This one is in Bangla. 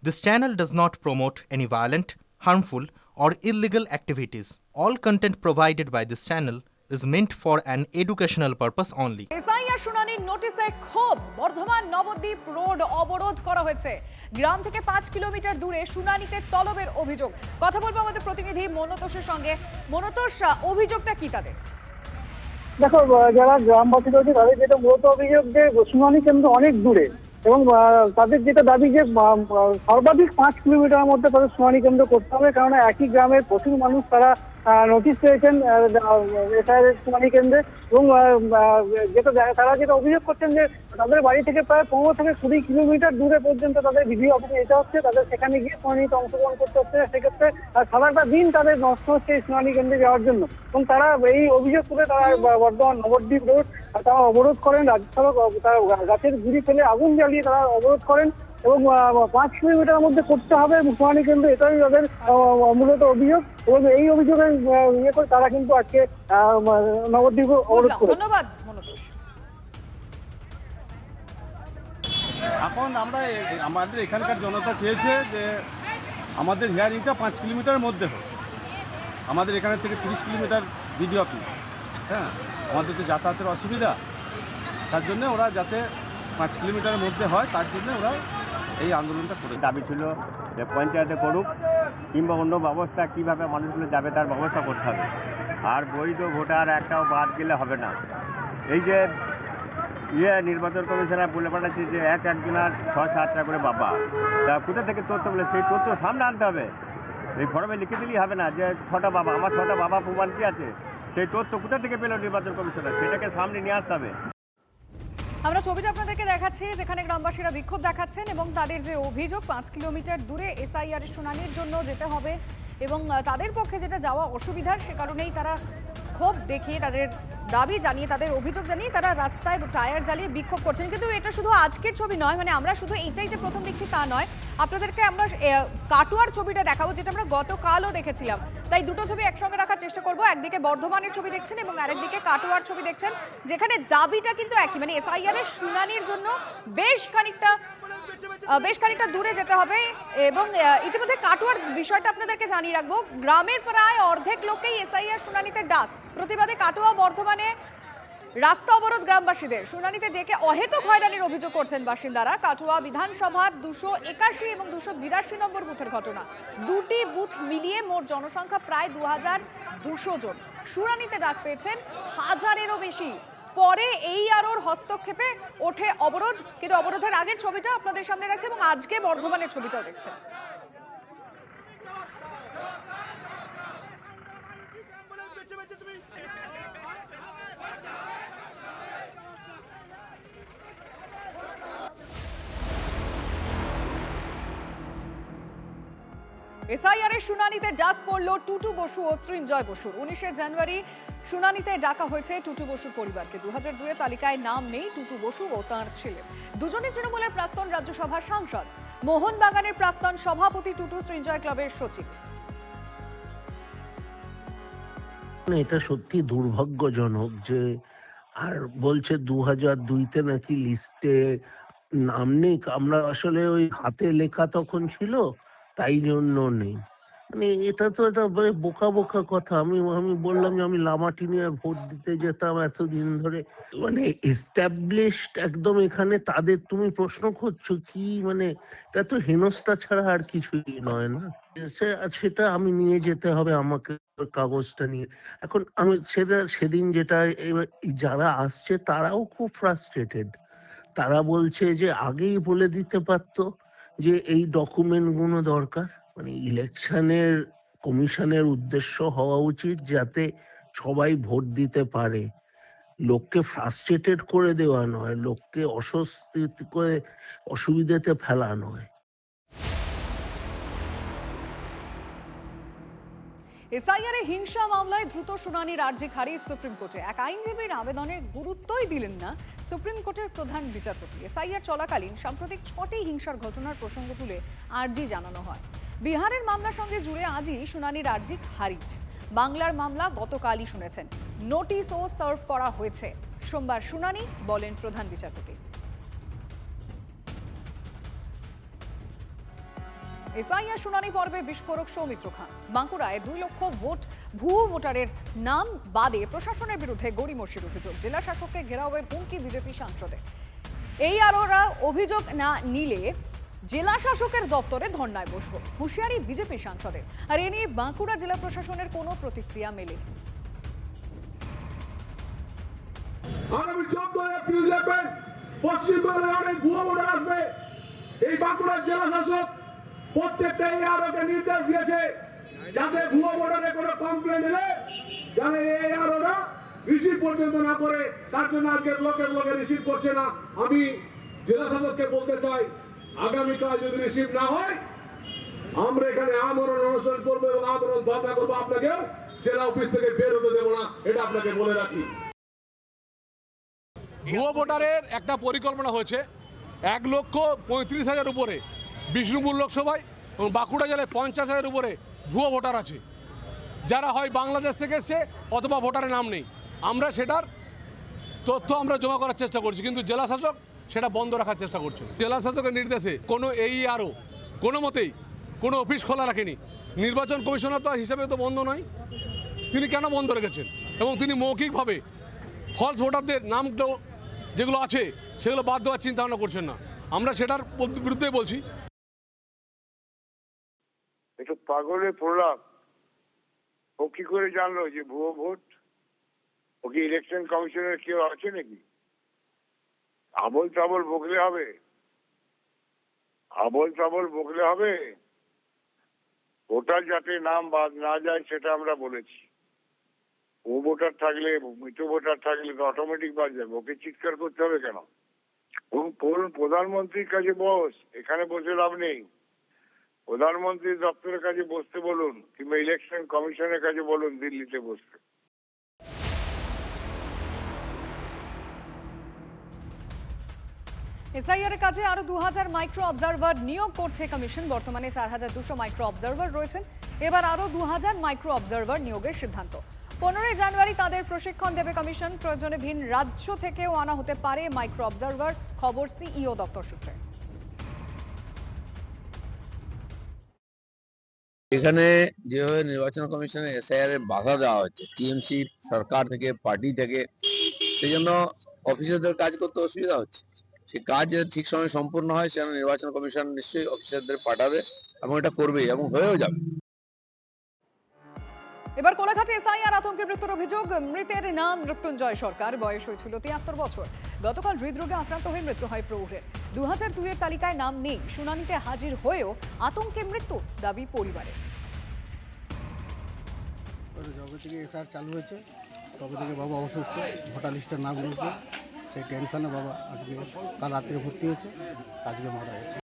This channel does not promote any violent, harmful, or illegal activities. All content provided by this channel is meant for an educational purpose only. SIR শুনানির নোটিশে ক্ষোভ, বর্ধমান নবদ্বীপ রোড অবরোধ করা হয়েছে। গ্রাম থেকে 5 কিলোমিটার দূরে শুনানিতে তলবের অভিযোগ। কথা বলবো আমাদের প্রতিনিধি মনোতোষের সঙ্গে। মনোতোষ, অভিযোগটা কি তাদের? দেখো, যারা গ্রামবাসী রয়েছে তাদের যেটা মূলত অভিযোগ যে শুনানি কেন্দ্র অনেক দূরে এবং তাদের যেটা দাবি যে সর্বাধিক 5 কিলোমিটারের মধ্যে তাদের শুনানি কেন্দ্র করতে হবে, কারণ একই গ্রামের প্রচুর মানুষ তারা নোটিশ পেয়েছেন এসআইআর শুনানি কেন্দ্রে। এবং তারা যেটা অভিযোগ করছেন যে তাদের বাড়ি থেকে প্রায় 15 থেকে 20 কিলোমিটার দূরে পর্যন্ত তাদের ভিডিও অফিসে যেতে হচ্ছে, তাদের সেখানে গিয়ে শুনানিতে অংশগ্রহণ করতে হচ্ছে। সেক্ষেত্রে সারাটা দিন তাদের নষ্ট হচ্ছে এই শুনানি কেন্দ্রে যাওয়ার জন্য। এবং তারা এই অভিযোগ করে তারা বর্ধমান নবদ্বীপ রোড তারা অবরোধ করেন। রাজ্য সড়ক তারা গাছের গুঁড়ি ফেলে আগুন জ্বালিয়ে তারা অবরোধ করেন এবং 5 কিলোমিটারের মধ্যে করতে হবে শুনানি কেন্দ্র, এটাই তাদের মূলত অভিযোগ। এবং এই অভিযোগের ইয়ে করে তারা কিন্তু আজকে নবদ্বীপ অবরোধ করে। ধন্যবাদ মনোতোষ। এখন আমাদের এখানকার জনতা চেয়েছে যে আমাদের হিয়ারিংটা 5 কিলোমিটারের মধ্যে হোক। আমাদের এখানে থেকে 30 কিলোমিটার বিডিও অফিস, হ্যাঁ, আমাদের তো যাতায়াতের অসুবিধা, তার জন্য ওরা যাতে 5 কিলোমিটারের মধ্যে হয় তার জন্য ওরা এই আন্দোলনটা করে। দাবি ছিল যে পঞ্চায়েতে করুক কিংবা অন্য ব্যবস্থা কীভাবে মানুষগুলো যাবে তার ব্যবস্থা করতে হবে। আর বৈধ ভোটার একটাও বাদ গেলে হবে না। এই যে নির্বাচন কমিশনার বলে পাঠাচ্ছে যে একজনের 6-7টা করে বাবা, তা কোথা থেকে তথ্য বলে সেই তথ্য সামনে আনতে হবে। এই ফর্মে লিখে দিলেই হবে না যে 6টা বাবা, আমার 6টা বাবা প্রমাণ কী আছে, সেই তথ্য কোথা থেকে পেল নির্বাচন কমিশনার, সেটাকে সামনে নিয়ে আসতে হবে। আমরা ছবিটা আপনাদেরকে দেখাচ্ছি যেখানে গ্রামবাসীরা বিক্ষোভ দেখাচ্ছেন এবং তাদের যে অভিযোগ 5 কিলোমিটার দূরে এসআইআর শুনানির জন্য যেতে হবে এবং তাদের পক্ষে যেটা যাওয়া অসুবিধার, সে কারণেই তারা ক্ষোভ দেখিয়ে তাদের দাবি জানিয়ে তাদের অভিযোগ জানিয়ে তারা রাস্তায় টায়ার জ্বালিয়ে বিক্ষোভ করছেন। কিন্তু এটা শুধু আজকের ছবি নয়, মানে আমরা শুধু এইটাই যে প্রথম দেখছি তা নয়, আপনাদেরকে আমরা কাটোয়ার ছবিটা দেখাবো যেটা আমরা গতকালও দেখেছিলাম। তাই দুটো ছবি একসঙ্গে রাখার চেষ্টা করব। একদিকে বর্ধমানের ছবি দেখছেন এবং আরেকদিকে কাটোয়ার ছবি দেখছেন, যেখানে দাবিটা কিন্তু একই, মানে এসআইআর এর শুনানির জন্য বেশ খানিকটা দূরে যেতে হবে। এবং ইতিমধ্যে কাটোয়ার বিষয়টা আপনাদেরকে জানিয়ে রাখবো, গ্রামের প্রায় অর্ধেক লোককেই এসআইআর শুনানিতে ডাক। প্রতিবাদে কাটোয়া বর্ধমানে রাস্তা অবরোধ গ্রামবাসীদের, শুনানিতে ডেকে অহেতুক হয়রানির অভিযোগ করছেন বাসিন্দারা। কাটোয়া বিধানসভার 281 এবং 282 নম্বর বুথের ঘটনা। দুটি বুথ মিলিয়ে মোট জনসংখ্যা প্রায় 2200 জন। শুনানিতে ডাক পেয়েছেন 1000-এরও বেশি। পরে এই আরোর হস্তক্ষেপে ওঠে অবরোধ। কিন্তু অবরোধের আগের ছবিটা আপনাদের সামনে রাখছে এবং আজকে বর্ধমানের ছবিটাও দেখছেন। এসআইআর এর শুনানিতে ডাক পড়ল টুটু বসু ও সৃঞ্জয় বসুর। 19শে জানুয়ারি শুনানিতে ডাকা হয়েছে টুটু বসুর পরিবারকে। 2002 তালিকায় নাম নেই টুটু বসু ও তাঁর ছেলে। দুজনেই তৃণমূলের প্রাক্তন রাজ্যসভার সাংসদ। মোহনবাগানের প্রাক্তন সভাপতি টুটু সৃঞ্জয় ক্লাবের সচিব। এটা সত্যি দুর্ভাগ্যজনক যে, আর বলছে 2002-তে নাকি লিস্টে নাম নেই। আমরা আসলে ওই হাতে লেখা তখন ছিল, তাই জন্য নেই। মানে এটা তো একটা বোকা বোকা কথা। আমি বললাম যে আমি লামাটিনিয়া ভোট দিতে যেতাম এতদিন ধরে, মানে এস্টাবলিশড একদম। এখানে তাদের তুমি প্রশ্ন করছো কি? মানে এটা তো হেনস্থা ছাড়া আর কিছুই নয় না। সেটা আমি নিয়ে যেতে হবে আমাকে কাগজটা নিয়ে। এখন আমি সেদিন যেটা, যারা আসছে তারাও খুব ফ্রাস্ট্রেটেড। তারা বলছে যে আগেই বলে দিতে পারতো যে এই ডকুমেন্ট গুলো দরকার। মানে ইলেকশনের কমিশনের উদ্দেশ্য হওয়া উচিত যাতে সবাই ভোট দিতে পারে, লোককে ফ্রাস্ট্রেটেড করে দেওয়া নয়, লোককে অস্বস্তি করে অসুবিধাতে ফেলা নয়। এসআইআর হিংসা মামলায় দ্রুত শুনানির আর্জি খারিজ সুপ্রিম কোর্টে। এক আইনজীবীর আবেদনের গুরুত্বই দিলেন না সুপ্রিম কোর্টের প্রধান বিচারপতি। এসআইআর চলাকালীন সাম্প্রতিক 6টি হিংসার ঘটনার প্রসঙ্গ তুলে আর্জি জানানো হয়। বিহারের মামলার সঙ্গে জুড়ে আজই শুনানির আর্জি খারিজ। বাংলার মামলা গতকালই শুনেছেন, নোটিশও সার্ভ করা হয়েছে। সোমবার শুনানি, বলেন প্রধান বিচারপতি। এসআইআর শুনানি পর্বে বিস্ফোরক সৌমিত্র খান। বাঁকুড়ায় 2 লক্ষ ভুয়ো ভোটারের নাম বাদে প্রশাসনের বিরুদ্ধে গড়িমসির অভিযোগ। জেলা শাসককে ঘেরাওয়ের হুমকি বিজেপি সাংসদের। এই আরোরা অভিযোগ না নিলে জেলা শাসকের দপ্তরে ধর্নায় বসবো, হুঁশিয়ারি বিজেপি সাংসদের। আর এ নিয়ে বাঁকুড়া জেলা প্রশাসনের কোনো প্রতিক্রিয়া মেলেনি। আগামী 14 এপ্রিল দেখবেন পশ্চিমবঙ্গের অনেক ভুয়ো ভোটার আসবে। এই বাঁকুড়ার জেলা শাসক প্রত্যেকটা এই আরোকে নির্দেশ দিয়েছে যাতে ভুয়ো ভোটারে কোনো কমপ্লেন এলে যারা এই আরোরা রিসিভ পর্যন্ত না করে, তার জন্য আজকে ব্লকে রিসিভ করছে না। আমি জেলা শাসককে বলতে চাই, আগামীকাল যদি রিসিভ না হয় আমরা এখানে আমরণ অনশন করবো এবং আমরণ ধর্ণা করবো। আপনাকে জেলা অফিস থেকে বের হতে দেবো না, এটা আপনাকে বলে রাখি। ভুয়ো ভোটারের একটা পরিকল্পনা হয়েছে 1,35,000 উপরে বিষ্ণুপুর লোকসভায় এবং বাঁকুড়া জেলায় 50,000 উপরে ভুয়ো ভোটার আছে, যারা হয় বাংলাদেশ থেকে এসছে অথবা ভোটারের নাম নেই। আমরা সেটার তথ্য আমরা জমা করার চেষ্টা করছি, কিন্তু জেলা শাসক সেটা বন্ধ রাখার চেষ্টা করছে। জেলা শাসকের নির্দেশে কোনো AERO কোনো মতেই কোনো অফিস খোলা রাখেনি। নির্বাচন কমিশনার তো হিসেবে তো বন্ধ নয়, তিনি কেন বন্ধ রেখেছেন? এবং তিনি মৌখিকভাবে ফলস ভোটারদের নামগুলো যেগুলো আছে সেগুলো বাদ দেওয়ার চিন্তা ভাবনা করছেন না। আমরা সেটার বিরুদ্ধে বলছি। একটু পাগলে পড়লাম। ও কি করে জানলো যে ভুয়ো ভোট? ও কি ইলেকশন কমিশনের কেউ আছে নাকি? আবল তাবল বকলে হবে? আবল তাবল বকলে হবে? ভোটার যাতে নাম বাদ না যায় সেটা আমরা বলেছি। ও ভোটার থাকলে, মৃত ভোটার থাকলে তো অটোমেটিক বাদ যাবে। ওকে চিৎকার করতে হবে কেন? প্রধানমন্ত্রীর কাছে বস, এখানে বসে লাভ নেই। প্রধানমন্ত্রীর দপ্তরের কাছে বসতে বলুন, কিংবা ইলেকশন কমিশনের কাছে বলুন দিল্লিতে বসতে। এসআইআর কাজে আরো 2000 মাইক্রো অবজারভার নিয়োগ করছে কমিশন। বর্তমানে 4200 মাইক্রো অবজারভার রয়েছেন। এবার আরো 2000 মাইক্রো অবজারভার নিয়োগের সিদ্ধান্ত। 15 জানুয়ারি তাদের প্রশিক্ষণ দেবে কমিশন। প্রয়োজনে ভিন রাজ্য থেকেও আনা হতে পারে মাইক্রো অবজারভার, খবর সিইও দপ্তর সূত্রে। এখানে যেভাবে নির্বাচন কমিশনে এসআইআর এর বাধা দেওয়া হচ্ছে টিএমসি সরকার থেকে, পার্টি থেকে, সেই জন্য অফিসারদের কাজ করতে অসুবিধা হচ্ছে। সেই কাজ ঠিক সময় সম্পূর্ণ হয় সেজন্য নির্বাচন কমিশন নিশ্চয়ই অফিসারদের পাঠাবে এবং এটা করবেই এবং হয়েও যাবে। এবার কোলাঘাটে এসআইআর আতঙ্কে মৃত্যুর অভিযোগ। মৃতের নাম মৃত্যুঞ্জয় সরকার, বয়স হয়েছিল 73 বছর। গতকাল হৃদরোগে আক্রান্ত হয়ে মৃত্যু হয় প্রৌঢ়ের। 2002 এর তালিকায় নাম নেই, শুনানিতে হাজির হয়েও আতঙ্কে মৃত্যু, দাবি পরিবারের। যবে থেকে এসআইআর চালু হয়েছে তবে থেকে বাবা অসুস্থ, ভোটার লিস্টের নাম নিয়েছে, সেই টেনশনে বাবা আজকে কাল রাত্রে ভর্তি হয়েছে, আজকে মারা গেছে।